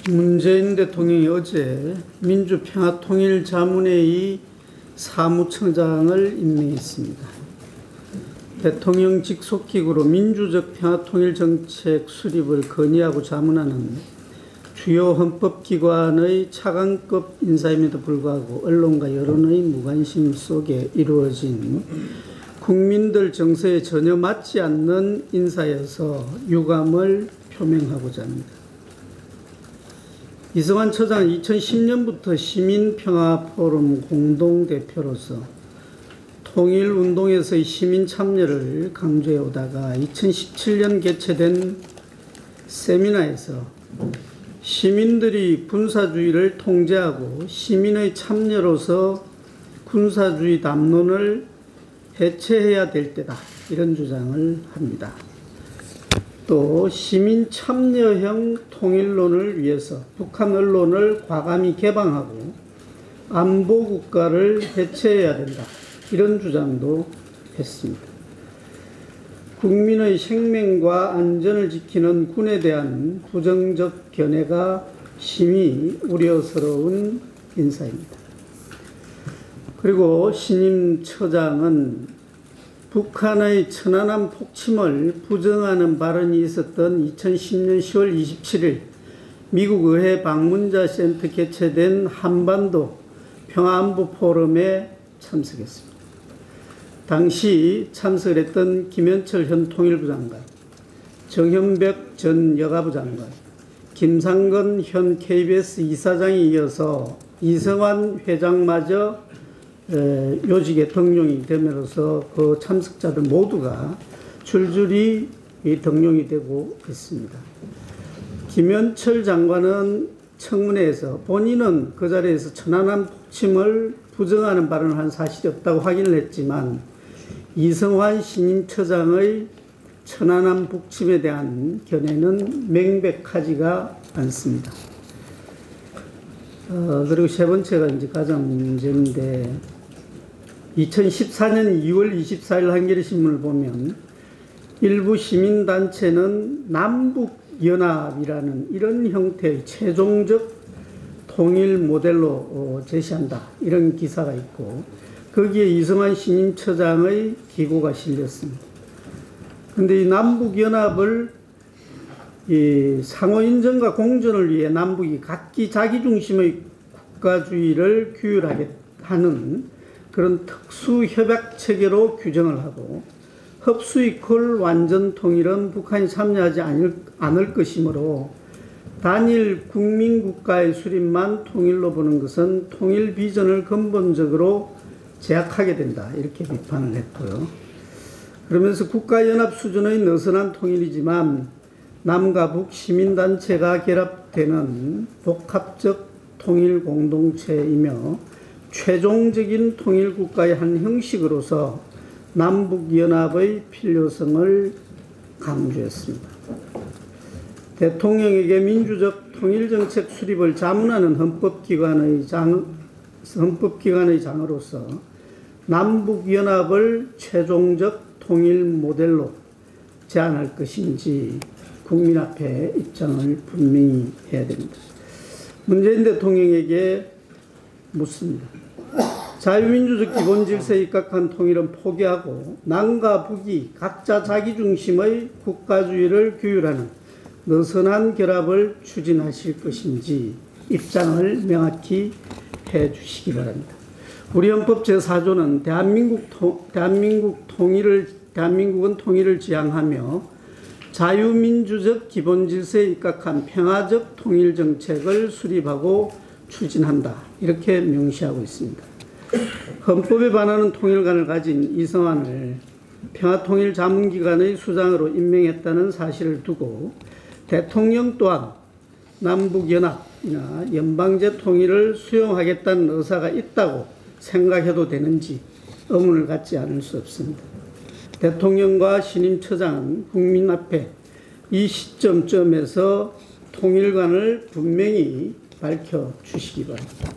문재인 대통령이 어제 민주평화통일자문회의 사무처장을 임명했습니다. 대통령 직속기구로 민주적 평화통일정책 수립을 건의하고 자문하는 주요 헌법기관의 차관급 인사임에도 불구하고 언론과 여론의 무관심 속에 이루어진 국민들 정서에 전혀 맞지 않는 인사여서 유감을 표명하고자 합니다. 이승환 처장은 2010년부터 시민평화포럼 공동대표로서 통일운동에서의 시민 참여를 강조해 오다가 2017년 개최된 세미나에서 시민들이 군사주의를 통제하고 시민의 참여로서 군사주의 담론을 해체해야 될 때다, 이런 주장을 합니다. 또 시민 참여형 통일론을 위해서 북한 언론을 과감히 개방하고 안보 국가를 해체해야 된다, 이런 주장도 했습니다. 국민의 생명과 안전을 지키는 군에 대한 부정적 견해가 심히 우려스러운 인사입니다. 그리고 신임 처장은 북한의 천안함 폭침을 부정하는 발언이 있었던 2010년 10월 27일 미국 의회 방문자 센터 개최된 한반도 평화안보 포럼에 참석했습니다. 당시 참석을 했던 김현철 현 통일부 장관, 정현벽 전 여가부 장관, 김상건 현 KBS 이사장에 이어서 이성환 회장마저 요직에 등용이 됨으로써 그 참석자들 모두가 줄줄이 등용이 되고 있습니다. 김현철 장관은 청문회에서 본인은 그 자리에서 천안함 폭침을 부정하는 발언을 한 사실이 없다고 확인을 했지만 이성환 신임처장의 천안함 폭침에 대한 견해는 명백하지가 않습니다. 그리고 세 번째가 이제 가장 문제인데 2014년 2월 24일 한겨레신문을 보면 일부 시민단체는 남북연합이라는 이런 형태의 최종적 통일 모델로 제시한다, 이런 기사가 있고 거기에 이성환 신임처장의 기고가 실렸습니다. 그런데 이 남북연합을 상호인정과 공존을 위해 남북이 각기 자기 중심의 국가주의를 규율하게 하는 그런 특수협약체계로 규정을 하고 흡수 이퀄 완전 통일은 북한이 참여하지 않을 것이므로 단일 국민국가의 수립만 통일로 보는 것은 통일 비전을 근본적으로 제약하게 된다, 이렇게 비판을 했고요. 그러면서 국가연합 수준의 느슨한 통일이지만 남과 북 시민단체가 결합되는 복합적 통일 공동체이며 최종적인 통일국가의 한 형식으로서 남북연합의 필요성을 강조했습니다. 대통령에게 민주적 통일정책 수립을 자문하는 헌법기관의 장으로서 남북연합을 최종적 통일 모델로 제안할 것인지 국민 앞에 입장을 분명히 해야 됩니다. 문재인 대통령에게 묻습니다. 자유민주적 기본질서에 입각한 통일은 포기하고 남과 북이 각자 자기 중심의 국가주의를 규율하는 느슨한 결합을 추진하실 것인지 입장을 명확히 해 주시기 바랍니다. 우리 헌법 제4조는 대한민국은 통일을 지향하며 자유민주적 기본질서에 입각한 평화적 통일정책을 수립하고 추진한다, 이렇게 명시하고 있습니다. 헌법에 반하는 통일관을 가진 이성환을 평화통일자문기관의 수장으로 임명했다는 사실을 두고 대통령 또한 남북연합이나 연방제 통일을 수용하겠다는 의사가 있다고 생각해도 되는지 의문을 갖지 않을 수 없습니다. 대통령과 신임처장은 국민 앞에 이 시점에서 통일관을 분명히 밝혀주시기 바랍니다.